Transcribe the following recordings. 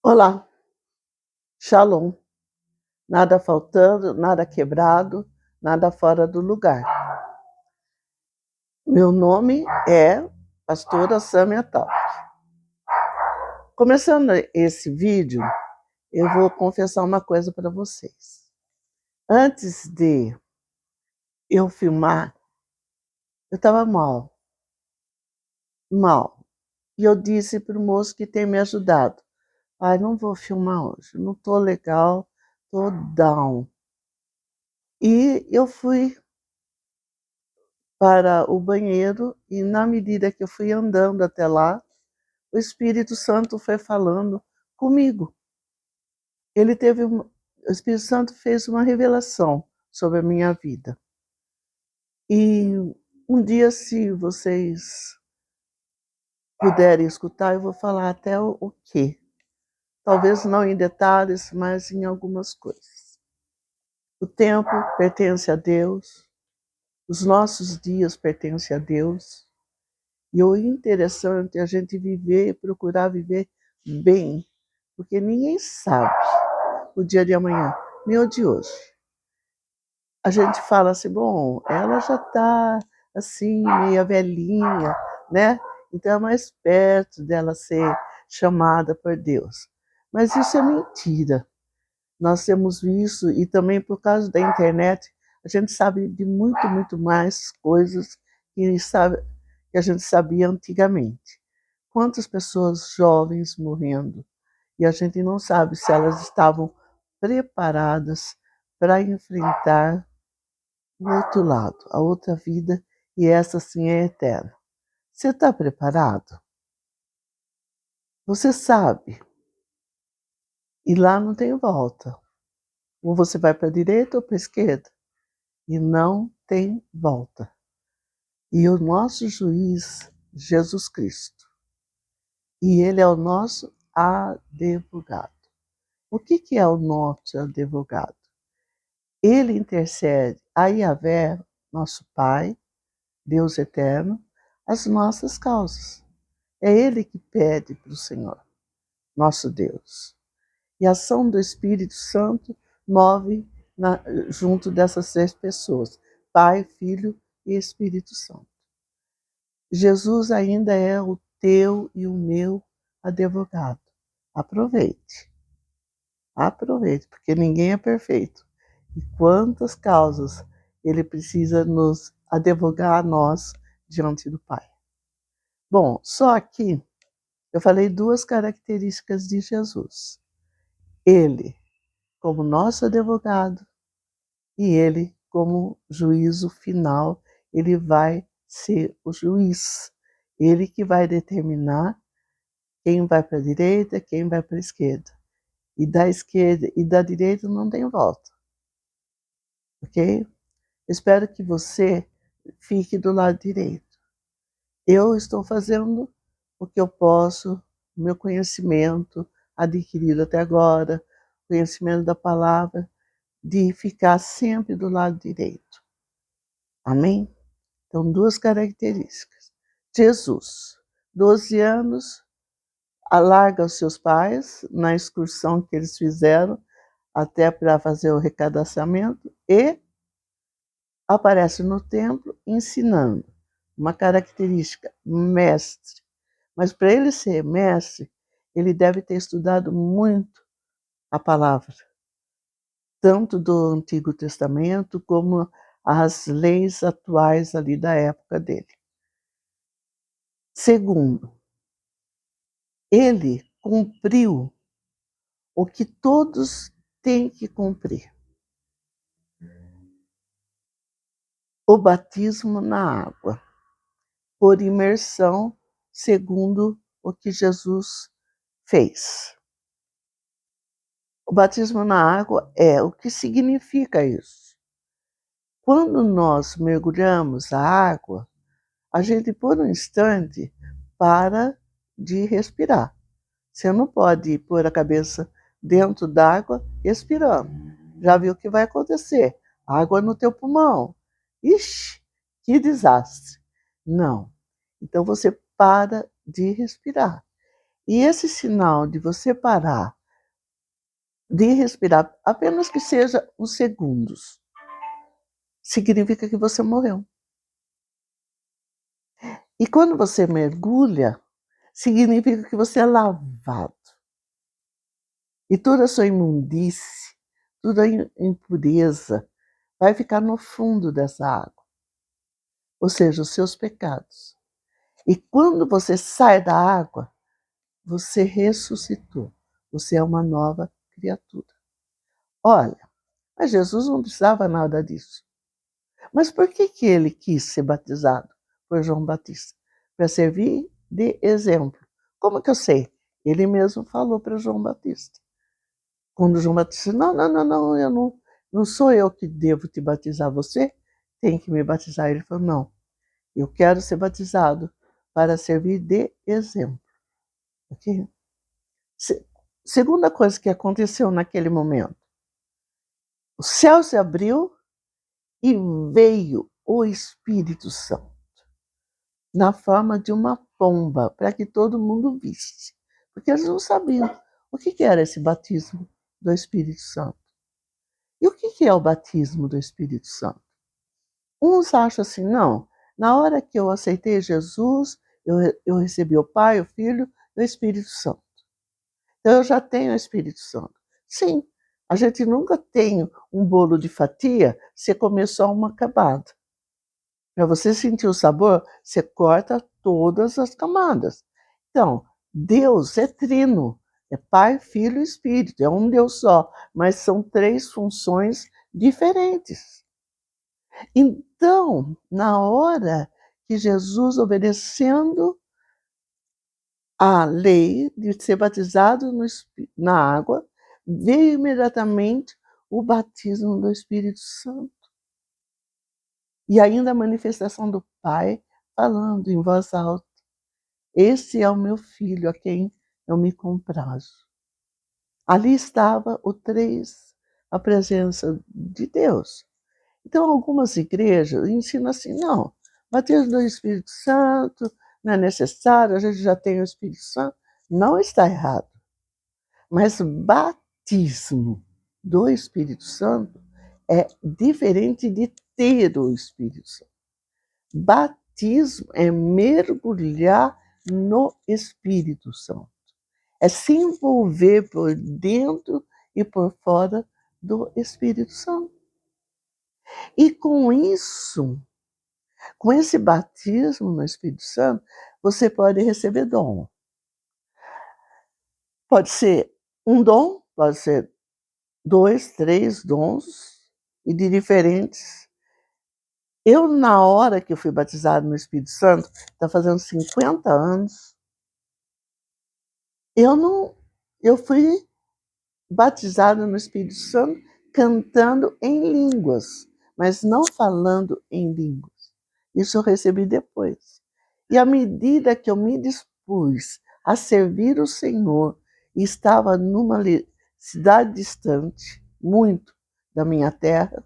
Olá, Shalom. Nada faltando, nada quebrado, nada fora do lugar. Meu nome é Pastora Samia Tal. Começando esse vídeo, eu vou confessar uma coisa para vocês. Antes de eu filmar, eu estava mal. E eu disse para o moço que tem me ajudado: não vou filmar hoje, não estou legal, estou down. E eu fui para o banheiro e, na medida que eu fui andando até lá, o Espírito Santo foi falando comigo. O Espírito Santo fez uma revelação sobre a minha vida. E um dia, se vocês puderem escutar, eu vou falar até o quê. Talvez não em detalhes, mas em algumas coisas. O tempo pertence a Deus, os nossos dias pertencem a Deus. E o interessante é a gente viver, procurar viver bem, porque ninguém sabe o dia de amanhã, nem o de hoje. A gente fala assim, bom, ela já está assim, meia velhinha, né? Então é mais perto dela ser chamada por Deus. Mas isso é mentira. Nós temos visto, e também por causa da internet, a gente sabe de muito mais coisas que a gente sabia antigamente. Quantas pessoas jovens morrendo, e a gente não sabe se elas estavam preparadas para enfrentar o outro lado, a outra vida, e essa sim é eterna. Você está preparado? Você sabe, e lá não tem volta. Ou você vai para a direita ou para a esquerda, e não tem volta. E o nosso juiz, Jesus Cristo, e ele é o nosso advogado. O que é o nosso advogado? Ele intercede a Yahvé, nosso Pai, Deus eterno, as nossas causas. É ele que pede para o Senhor, nosso Deus. E a ação do Espírito Santo move junto dessas três pessoas, Pai, Filho e Espírito Santo. Jesus ainda é o teu e o meu advogado. Aproveite, porque ninguém é perfeito. E quantas causas ele precisa nos advogar a nós diante do Pai. Bom, só que eu falei duas características de Jesus. Ele como nosso advogado e ele como juízo final, ele vai ser o juiz. Ele que vai determinar quem vai para a direita, quem vai para a esquerda. E da esquerda e da direita não tem volta. Ok? Espero que você fique do lado direito. Eu estou fazendo o que eu posso, o meu conhecimento adquirido até agora, conhecimento da palavra, de ficar sempre do lado direito. Amém? Então, duas características. Jesus, 12 anos, alarga os seus pais na excursão que eles fizeram até para fazer o recadastramento e aparece no templo ensinando. Uma característica, mestre. Mas para ele ser mestre, ele deve ter estudado muito a palavra, tanto do Antigo Testamento como as leis atuais ali da época dele. Segundo, ele cumpriu o que todos têm que cumprir: o batismo na água, por imersão, segundo o que Jesus fez. O batismo na água o que significa isso? Quando nós mergulhamos a água, a gente por um instante para de respirar. Você não pode pôr a cabeça dentro d'água respirando. Já viu o que vai acontecer? Água no teu pulmão. Ixi, que desastre. Não. Então você para de respirar. E esse sinal de você parar de respirar, apenas que seja uns segundos, significa que você morreu. E quando você mergulha, significa que você é lavado. E toda a sua imundície, toda a impureza, vai ficar no fundo dessa água. Ou seja, os seus pecados. E quando você sai da água, você ressuscitou. Você é uma nova criatura. Olha, mas Jesus não precisava nada disso. Mas por que ele quis ser batizado por João Batista? Para servir de exemplo. Como que eu sei? Ele mesmo falou para João Batista. Quando João Batista disse, não, não sou eu que devo te batizar, você tem que me batizar. Ele falou, não, eu quero ser batizado para servir de exemplo. Okay? Segunda coisa que aconteceu naquele momento. O céu se abriu e veio o Espírito Santo na forma de uma pomba, para que todo mundo visse. Porque eles não sabiam o que era esse batismo do Espírito Santo. E o que é o batismo do Espírito Santo? Uns acham assim, não, na hora que eu aceitei Jesus, eu recebi o Pai, o Filho e o Espírito Santo. Então eu já tenho o Espírito Santo. Sim, a gente nunca tem um bolo de fatia, você comer só uma camada. Para você sentir o sabor, você corta todas as camadas. Então, Deus é trino, é Pai, Filho e Espírito, é um Deus só, mas são três funções diferentes. Então, na hora que Jesus, obedecendo a lei de ser batizado na água, veio imediatamente o batismo do Espírito Santo. E ainda a manifestação do Pai falando em voz alta. Esse é o meu filho a quem eu me comprazo. Ali estava o três, a presença de Deus. Então, algumas igrejas ensinam assim, não, batismo do Espírito Santo não é necessário, a gente já tem o Espírito Santo. Não está errado. Mas batismo do Espírito Santo é diferente de ter o Espírito Santo. Batismo é mergulhar no Espírito Santo. É se envolver por dentro e por fora do Espírito Santo. E com isso, com esse batismo no Espírito Santo, você pode receber dom. Pode ser um dom, pode ser 2, 3 dons e de diferentes. Eu, na hora que eu fui batizado no Espírito Santo, está fazendo 50 anos, eu fui batizado no Espírito Santo cantando em línguas, mas não falando em línguas. Isso eu recebi depois. E à medida que eu me dispus a servir o Senhor, e estava numa cidade distante, muito da minha terra,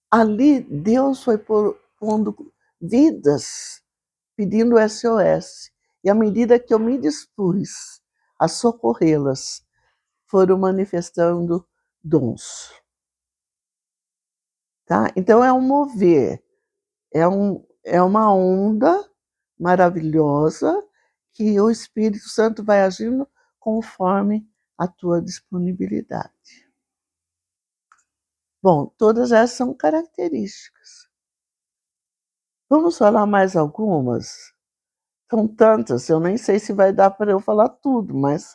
ali Deus foi pondo vidas, pedindo SOS. E à medida que eu me dispus a socorrê-las, foram manifestando dons. Tá? Então é um mover, é uma onda maravilhosa que o Espírito Santo vai agindo conforme a tua disponibilidade. Bom, todas essas são características. Vamos falar mais algumas? São tantas, eu nem sei se vai dar para eu falar tudo, mas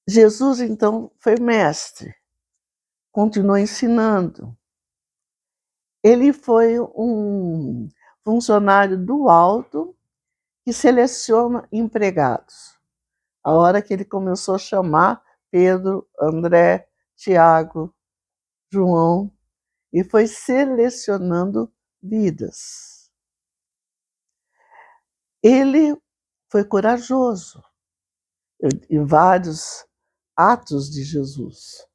Jesus, então, foi mestre, continuou ensinando. Ele foi um funcionário do alto que seleciona empregados. A hora que ele começou a chamar Pedro, André, Tiago, João, e foi selecionando vidas. Ele foi corajoso em vários atos de Jesus.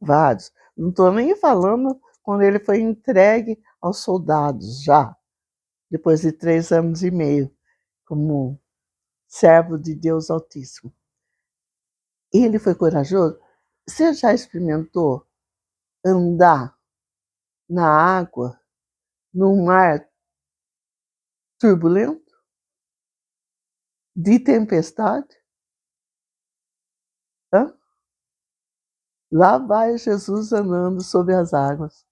Vários. Não estou nem falando quando ele foi entregue aos soldados já, depois de 3 anos e meio como servo de Deus Altíssimo. Ele foi corajoso. Você já experimentou andar na água, num mar turbulento, de tempestade? Hã? Lá vai Jesus andando sobre as águas.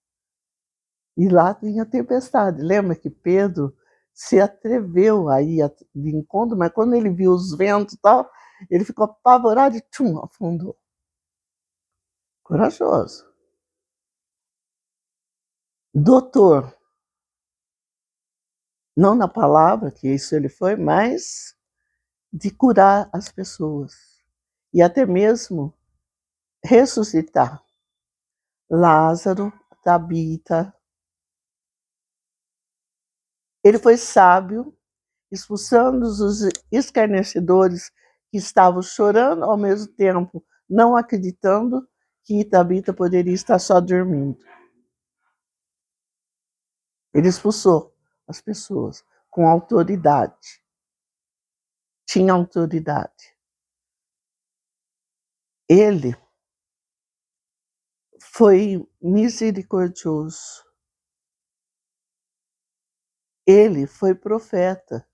E lá tinha tempestade. Lembra que Pedro se atreveu a ir de encontro, mas quando ele viu os ventos e tal, ele ficou apavorado e tchum, afundou. Corajoso. Doutor, não na palavra, que isso ele foi, mas de curar as pessoas. E até mesmo ressuscitar Lázaro, Tabita. Ele foi sábio, expulsando os escarnecedores que estavam chorando, ao mesmo tempo não acreditando que Tabita poderia estar só dormindo. Ele expulsou as pessoas com autoridade. Tinha autoridade. Ele foi misericordioso. Ele foi profeta,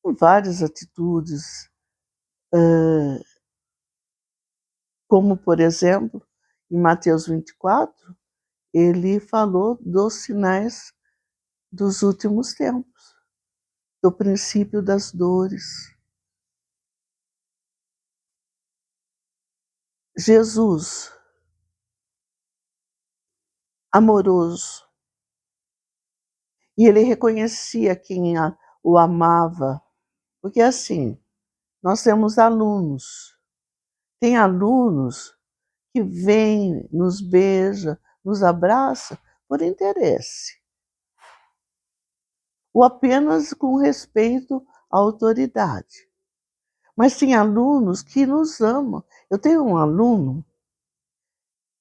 com várias atitudes, como, por exemplo, em Mateus 24, ele falou dos sinais dos últimos tempos, do princípio das dores. Jesus, amoroso, e ele reconhecia quem o amava, porque assim, nós temos alunos, tem alunos que vêm, nos beija, nos abraça por interesse, ou apenas com respeito à autoridade. Mas tem alunos que nos amam. Eu tenho um aluno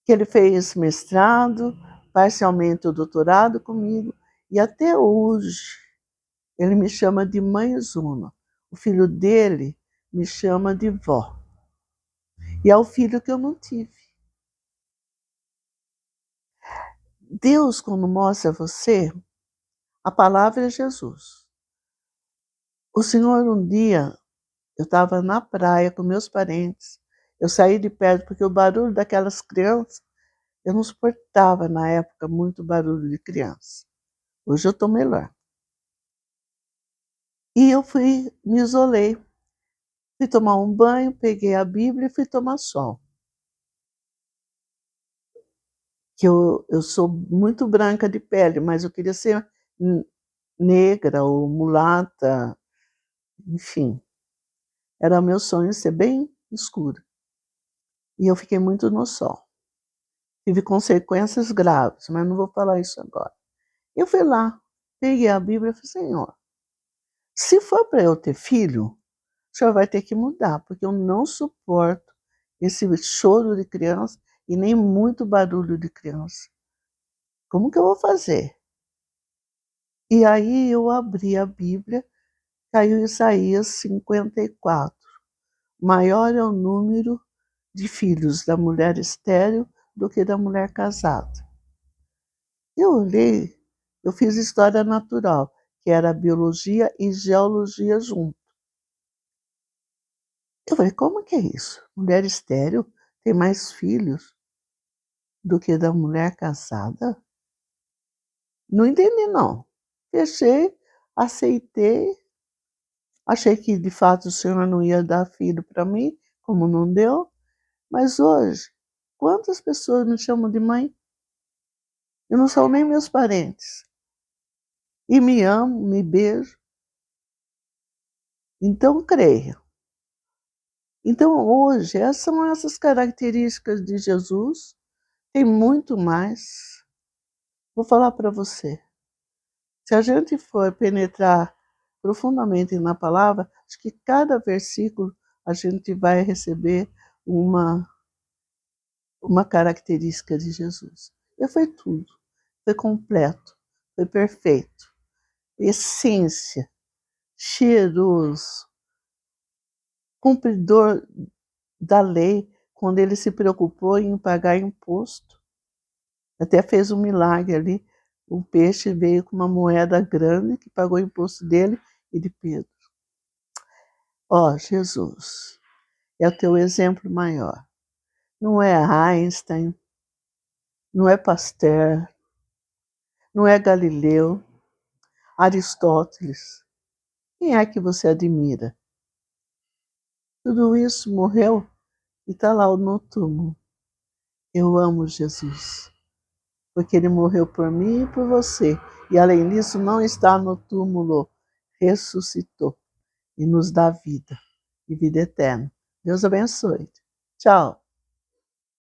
que ele fez mestrado, parcialmente o doutorado comigo, e até hoje ele me chama de mãe Zuna. O filho dele me chama de vó. E é o filho que eu não tive. Deus, quando mostra a você, a palavra é Jesus. O Senhor, um dia, eu estava na praia com meus parentes, eu saí de perto porque o barulho daquelas crianças, eu não suportava na época muito barulho de criança. Hoje eu estou melhor. E eu me isolei. Fui tomar um banho, peguei a Bíblia e fui tomar sol. Que eu sou muito branca de pele, mas eu queria ser negra ou mulata, enfim. Era meu sonho ser bem escura. E eu fiquei muito no sol. Tive consequências graves, mas não vou falar isso agora. Eu fui lá, peguei a Bíblia e falei, Senhor, se for para eu ter filho, o senhor vai ter que mudar, porque eu não suporto esse choro de criança e nem muito barulho de criança. Como que eu vou fazer? E aí eu abri a Bíblia, caiu Isaías 54. Maior é o número de filhos da mulher estéril do que da mulher casada. Eu olhei, eu fiz história natural, que era biologia e geologia junto. Eu falei, como que é isso? Mulher estéril tem mais filhos do que da mulher casada? Não entendi, não. Fechei, aceitei, achei que de fato o Senhor não ia dar filho para mim, como não deu, mas hoje, quantas pessoas me chamam de mãe? E não são nem meus parentes. E me amam, me beijam. Então, creia. Então, hoje, essas são essas características de Jesus. Tem muito mais. Vou falar para você. Se a gente for penetrar profundamente na palavra, acho que cada versículo a gente vai receber uma característica de Jesus. E foi tudo. Foi completo. Foi perfeito. Essência. Cheiroso. cumpridor da lei, quando ele se preocupou em pagar imposto. Até fez um milagre ali. O peixe veio com uma moeda grande que pagou o imposto dele e de Pedro. Ó, Jesus, é o teu exemplo maior. Não é Einstein, não é Pasteur, não é Galileu, Aristóteles. Quem é que você admira? Tudo isso morreu e está lá no túmulo. Eu amo Jesus, porque ele morreu por mim e por você. E além disso, não está no túmulo, ressuscitou e nos dá vida e vida eterna. Deus abençoe. Tchau.